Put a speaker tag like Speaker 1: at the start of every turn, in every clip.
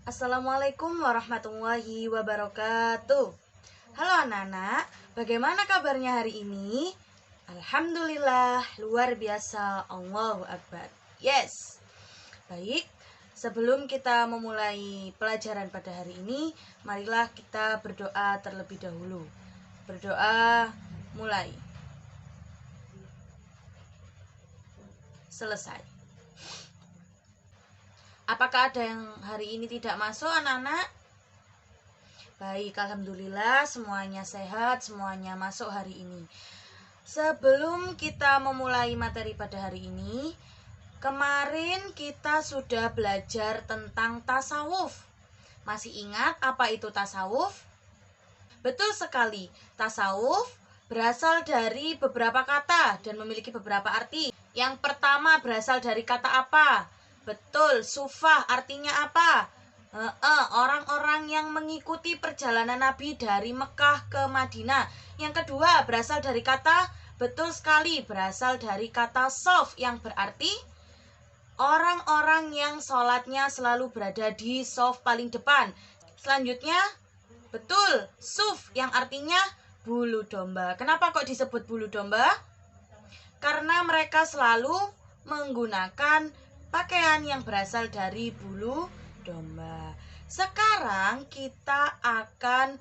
Speaker 1: Assalamualaikum warahmatullahi wabarakatuh. Halo anak-anak, bagaimana kabarnya hari ini? Alhamdulillah, luar biasa, Allahu Akbar. Yes. Baik, sebelum kita memulai pelajaran pada hari ini, marilah kita berdoa terlebih dahulu. Berdoa mulai. Selesai. Apakah ada yang hari ini tidak masuk anak-anak? Baik, alhamdulillah semuanya sehat, semuanya masuk hari ini. Sebelum kita memulai materi pada hari ini, kemarin kita sudah belajar tentang tasawuf. Masih ingat apa itu tasawuf? Betul sekali, tasawuf berasal dari beberapa kata dan memiliki beberapa arti. Yang pertama berasal dari kata apa? Betul, sufah artinya apa? Orang-orang yang mengikuti perjalanan Nabi dari Mekah ke Madinah. Yang kedua berasal dari kata, betul sekali, berasal dari kata sof yang berarti orang-orang yang sholatnya selalu berada di sof paling depan. Selanjutnya, betul, suf yang artinya bulu domba. Kenapa kok disebut bulu domba? Karena mereka selalu menggunakan pakaian yang berasal dari bulu domba. Sekarang kita akan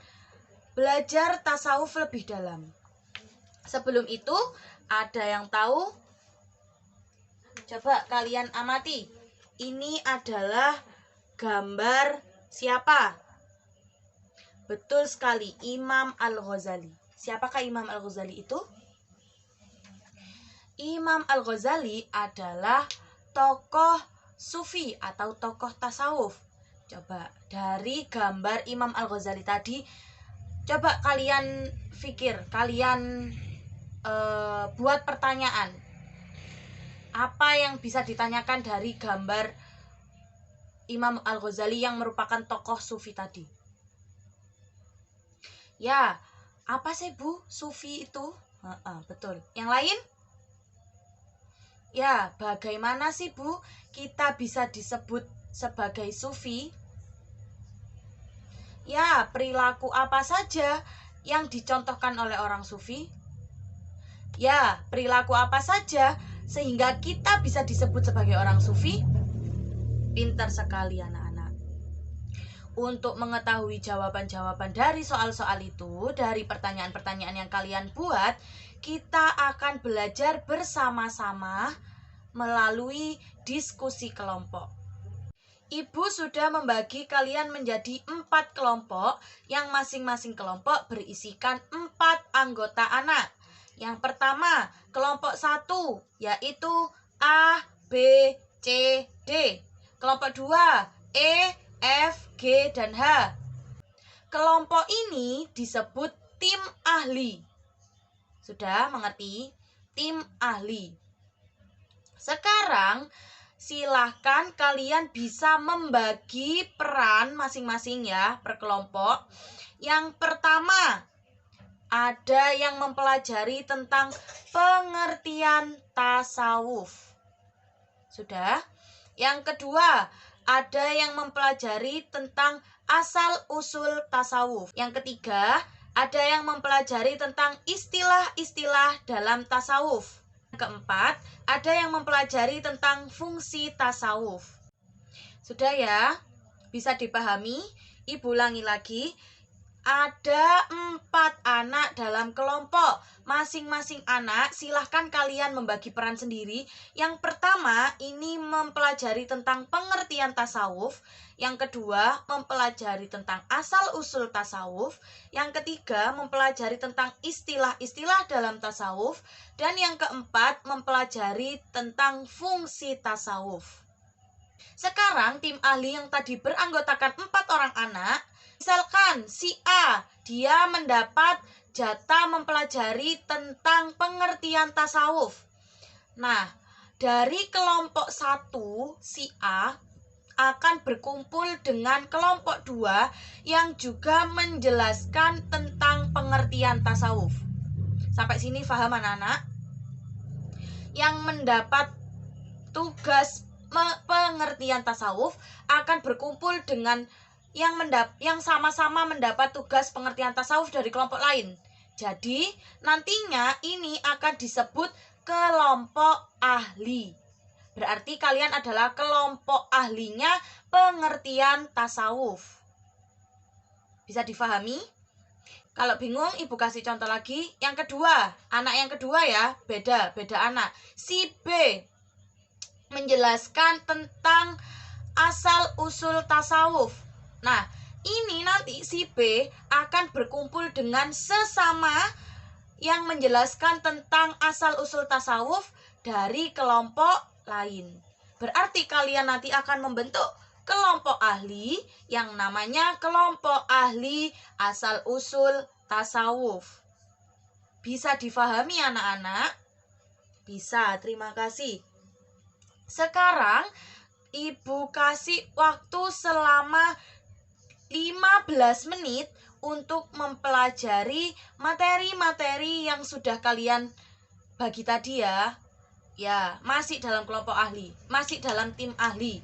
Speaker 1: belajar tasawuf lebih dalam. Sebelum itu, ada yang tahu? Coba kalian amati. Ini adalah gambar siapa? Betul sekali, Imam Al-Ghazali. Siapakah Imam Al-Ghazali itu? Imam Al-Ghazali adalah tokoh sufi atau tokoh tasawuf. Coba dari gambar Imam Al-Ghazali tadi, coba kalian pikir, kalian buat pertanyaan. Apa yang bisa ditanyakan dari gambar Imam Al-Ghazali yang merupakan tokoh sufi tadi? Ya, apa sih Bu sufi itu? Betul. Yang lain? Ya, bagaimana sih Bu kita bisa disebut sebagai sufi? Ya, perilaku apa saja yang dicontohkan oleh orang sufi? Ya, perilaku apa saja sehingga kita bisa disebut sebagai orang sufi? Pintar sekali anak-anak. Untuk mengetahui jawaban-jawaban dari soal-soal itu, dari pertanyaan-pertanyaan yang kalian buat, kita akan belajar bersama-sama melalui diskusi kelompok. Ibu sudah membagi kalian menjadi 4 kelompok yang masing-masing kelompok berisikan 4 anggota anak. Yang pertama, kelompok 1 yaitu A, B, C, D. Kelompok 2, E, F, G, dan H. Kelompok ini disebut tim ahli. Sudah mengerti? Tim ahli. Sekarang silahkan kalian bisa membagi peran masing-masing ya per kelompok. Yang pertama, ada yang mempelajari tentang pengertian tasawuf. Sudah? Yang kedua, ada yang mempelajari tentang asal-usul tasawuf. Yang ketiga, ada yang mempelajari tentang istilah-istilah dalam tasawuf. Yang keempat, ada yang mempelajari tentang fungsi tasawuf. Sudah ya? Bisa dipahami? Ibu ulangi lagi. Ada 4 anak dalam kelompok. Masing-masing anak silahkan kalian membagi peran sendiri. Yang pertama ini mempelajari tentang pengertian tasawuf. Yang kedua mempelajari tentang asal-usul tasawuf. Yang ketiga mempelajari tentang istilah-istilah dalam tasawuf. Dan yang keempat mempelajari tentang fungsi tasawuf. Sekarang tim ahli yang tadi beranggotakan 4 orang anak, misalkan si A, dia mendapat jatah mempelajari tentang pengertian tasawuf. Nah, dari kelompok 1, si A akan berkumpul dengan kelompok 2 yang juga menjelaskan tentang pengertian tasawuf. Sampai sini paham anak-anak? Yang mendapat tugas pengertian tasawuf akan berkumpul dengan yang sama-sama mendapat tugas pengertian tasawuf dari kelompok lain. Jadi, nantinya ini akan disebut kelompok ahli. Berarti kalian adalah kelompok ahlinya pengertian tasawuf. Bisa difahami? Kalau bingung, Ibu kasih contoh lagi. Yang kedua, anak yang kedua ya, beda anak. Si B menjelaskan tentang asal-usul tasawuf. Nah, ini nanti si B akan berkumpul dengan sesama yang menjelaskan tentang asal-usul tasawuf dari kelompok lain. Berarti kalian nanti akan membentuk kelompok ahli yang namanya kelompok ahli asal-usul tasawuf. Bisa difahami anak-anak? Bisa, terima kasih. Sekarang Ibu kasih waktu selama 15 menit untuk mempelajari materi-materi yang sudah kalian bagi tadi ya. Ya, masih dalam kelompok ahli, masih dalam tim ahli.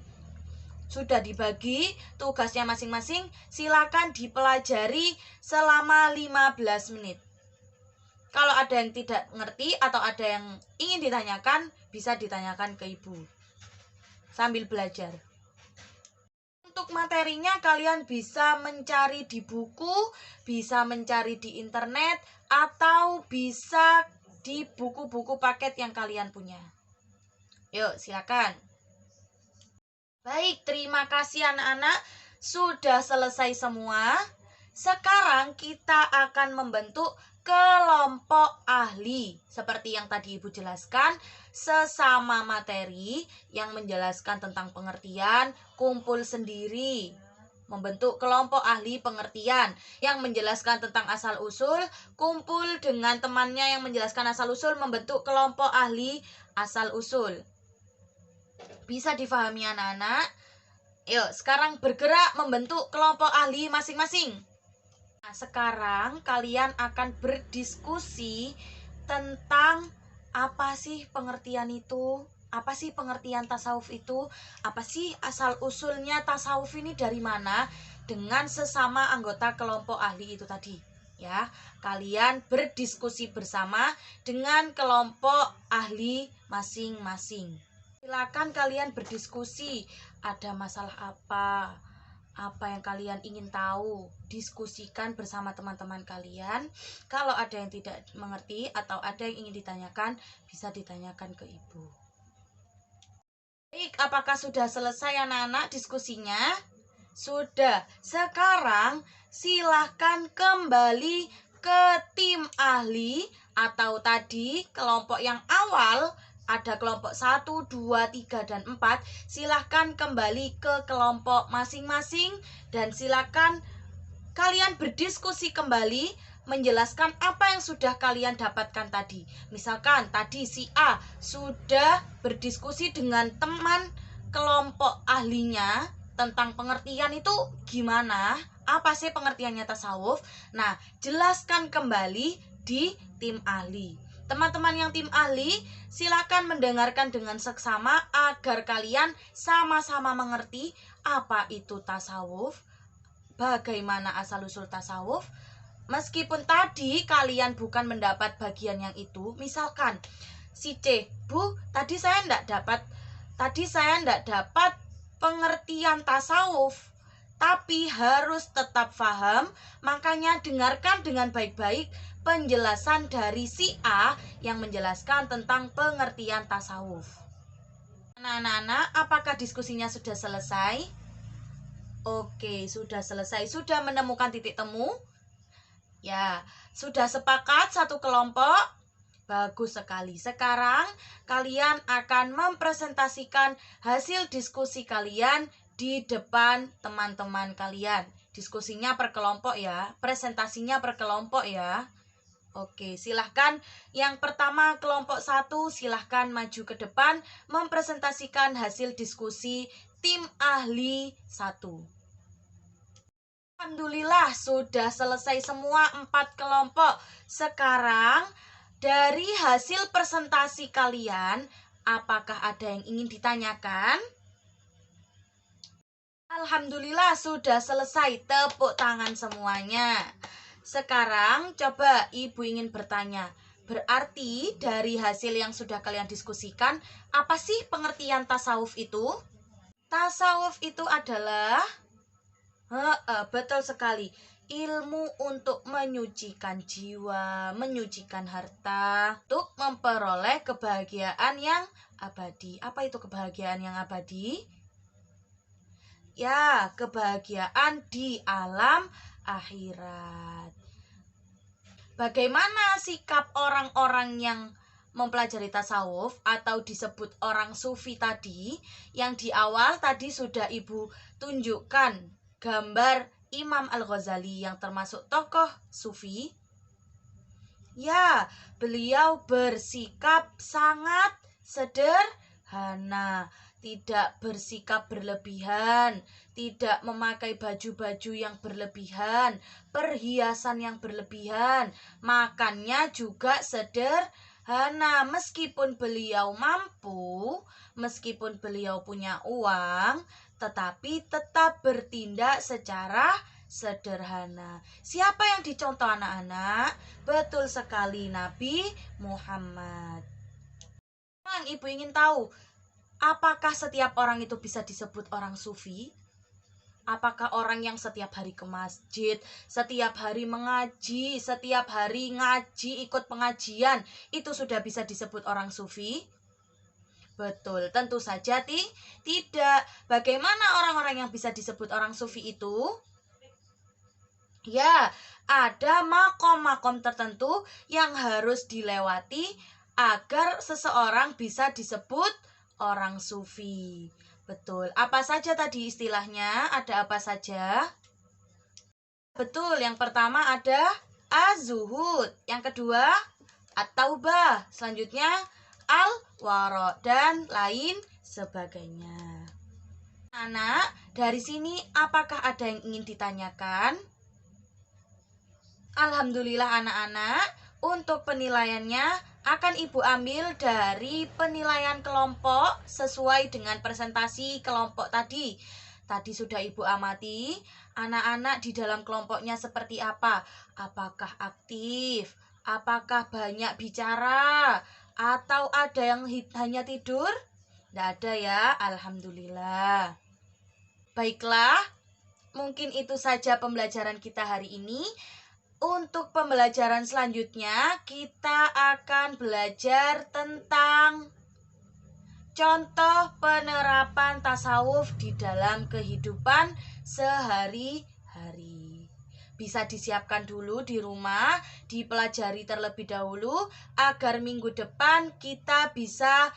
Speaker 1: Sudah dibagi tugasnya masing-masing, silakan dipelajari selama 15 menit. Kalau ada yang tidak ngerti atau ada yang ingin ditanyakan, bisa ditanyakan ke Ibu sambil belajar. Untuk materinya kalian bisa mencari di buku, bisa mencari di internet, atau bisa di buku-buku paket yang kalian punya. Yuk, silakan. Baik, terima kasih anak-anak. Sudah selesai semua. Sekarang kita akan membentuk kelompok ahli. Seperti yang tadi Ibu jelaskan, sesama materi yang menjelaskan tentang pengertian, kumpul sendiri. Membentuk kelompok ahli pengertian yang menjelaskan tentang asal-usul, kumpul dengan temannya yang menjelaskan asal-usul, membentuk kelompok ahli asal-usul. Bisa difahami anak-anak? Yuk, sekarang bergerak membentuk kelompok ahli masing-masing. Nah, sekarang kalian akan berdiskusi tentang apa sih pengertian itu? Apa sih pengertian tasawuf itu? Apa sih asal-usulnya tasawuf ini dari mana? Dengan sesama anggota kelompok ahli itu tadi. Ya, kalian berdiskusi bersama dengan kelompok ahli masing-masing. Silakan kalian berdiskusi, ada masalah apa yang kalian ingin tahu, diskusikan bersama teman-teman kalian. Kalau ada yang tidak mengerti atau ada yang ingin ditanyakan, bisa ditanyakan ke Ibu. Baik, apakah sudah selesai anak-anak diskusinya? Sudah. Sekarang silahkan kembali ke tim ahli atau tadi kelompok yang awal. Ada kelompok 1, 2, 3, dan 4. Silahkan kembali ke kelompok masing-masing. Dan silahkan kalian berdiskusi kembali, menjelaskan apa yang sudah kalian dapatkan tadi. Misalkan tadi si A sudah berdiskusi dengan teman kelompok ahlinya tentang pengertian itu gimana, apa sih pengertiannya tasawuf. Nah, jelaskan kembali di tim ahli. Teman-teman yang tim ahli, silakan mendengarkan dengan seksama agar kalian sama-sama mengerti apa itu tasawuf, bagaimana asal-usul tasawuf. Meskipun tadi kalian bukan mendapat bagian yang itu, misalkan si C, Bu, tadi saya enggak dapat pengertian tasawuf, tapi harus tetap paham, makanya dengarkan dengan baik-baik penjelasan dari si A yang menjelaskan tentang pengertian tasawuf. Anak-anak, apakah diskusinya sudah selesai? Oke, sudah selesai. Sudah menemukan titik temu? Ya, sudah sepakat satu kelompok? Bagus sekali. Sekarang kalian akan mempresentasikan hasil diskusi kalian di depan teman-teman kalian. Diskusinya per kelompok ya, presentasinya per kelompok ya. Oke, silahkan yang pertama kelompok 1 silahkan maju ke depan mempresentasikan hasil diskusi tim ahli 1. Alhamdulillah sudah selesai semua 4 kelompok. Sekarang dari hasil presentasi kalian, apakah ada yang ingin ditanyakan? Alhamdulillah sudah selesai, tepuk tangan semuanya. Sekarang coba ibu ingin bertanya. Berarti dari hasil yang sudah kalian diskusikan, apa sih pengertian tasawuf itu? Tasawuf itu adalah betul sekali. Ilmu untuk menyucikan jiwa, menyucikan harta, untuk memperoleh kebahagiaan yang abadi. Apa itu kebahagiaan yang abadi? Ya, kebahagiaan di alam akhirat. Bagaimana sikap orang-orang yang mempelajari tasawuf atau disebut orang sufi tadi? Yang di awal tadi sudah ibu tunjukkan gambar Imam Al-Ghazali yang termasuk tokoh sufi. Ya, beliau bersikap sangat sederhana, tidak bersikap berlebihan, tidak memakai baju-baju yang berlebihan, perhiasan yang berlebihan, makannya juga sederhana. Meskipun beliau mampu, meskipun beliau punya uang, tetapi tetap bertindak secara sederhana. Siapa yang dicontoh anak-anak? Betul sekali, Nabi Muhammad. Sekarang ibu ingin tahu, apakah setiap orang itu bisa disebut orang sufi? Apakah orang yang setiap hari ke masjid, setiap hari mengaji, setiap hari ngaji, ikut pengajian, itu sudah bisa disebut orang sufi? Betul, tentu saja tidak. Bagaimana orang-orang yang bisa disebut orang sufi itu? Ya, ada makom-makom tertentu yang harus dilewati agar seseorang bisa disebut orang sufi. Betul. Apa saja tadi istilahnya? Ada apa saja? Betul. Yang pertama ada az-zuhud. Yang kedua at-taubah. Selanjutnya al-wara dan lain sebagainya. Anak, dari sini apakah ada yang ingin ditanyakan? Alhamdulillah anak-anak, untuk penilaiannya akan ibu ambil dari penilaian kelompok sesuai dengan presentasi kelompok tadi. Tadi sudah ibu amati anak-anak di dalam kelompoknya seperti apa. Apakah aktif? Apakah banyak bicara? Atau ada yang hanya tidur? Tidak ada ya, alhamdulillah. Baiklah, mungkin itu saja pembelajaran kita hari ini. Untuk pembelajaran selanjutnya, kita akan belajar tentang contoh penerapan tasawuf di dalam kehidupan sehari-hari. Bisa disiapkan dulu di rumah, dipelajari terlebih dahulu, agar minggu depan kita bisa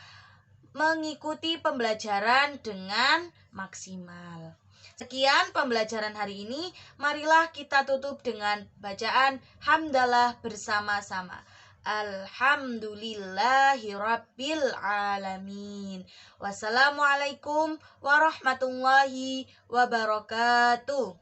Speaker 1: mengikuti pembelajaran dengan maksimal. Sekian pembelajaran hari ini. Marilah kita tutup dengan bacaan hamdalah bersama-sama. Alhamdulillahirabbil alamin. Wassalamualaikum warahmatullahi wabarakatuh.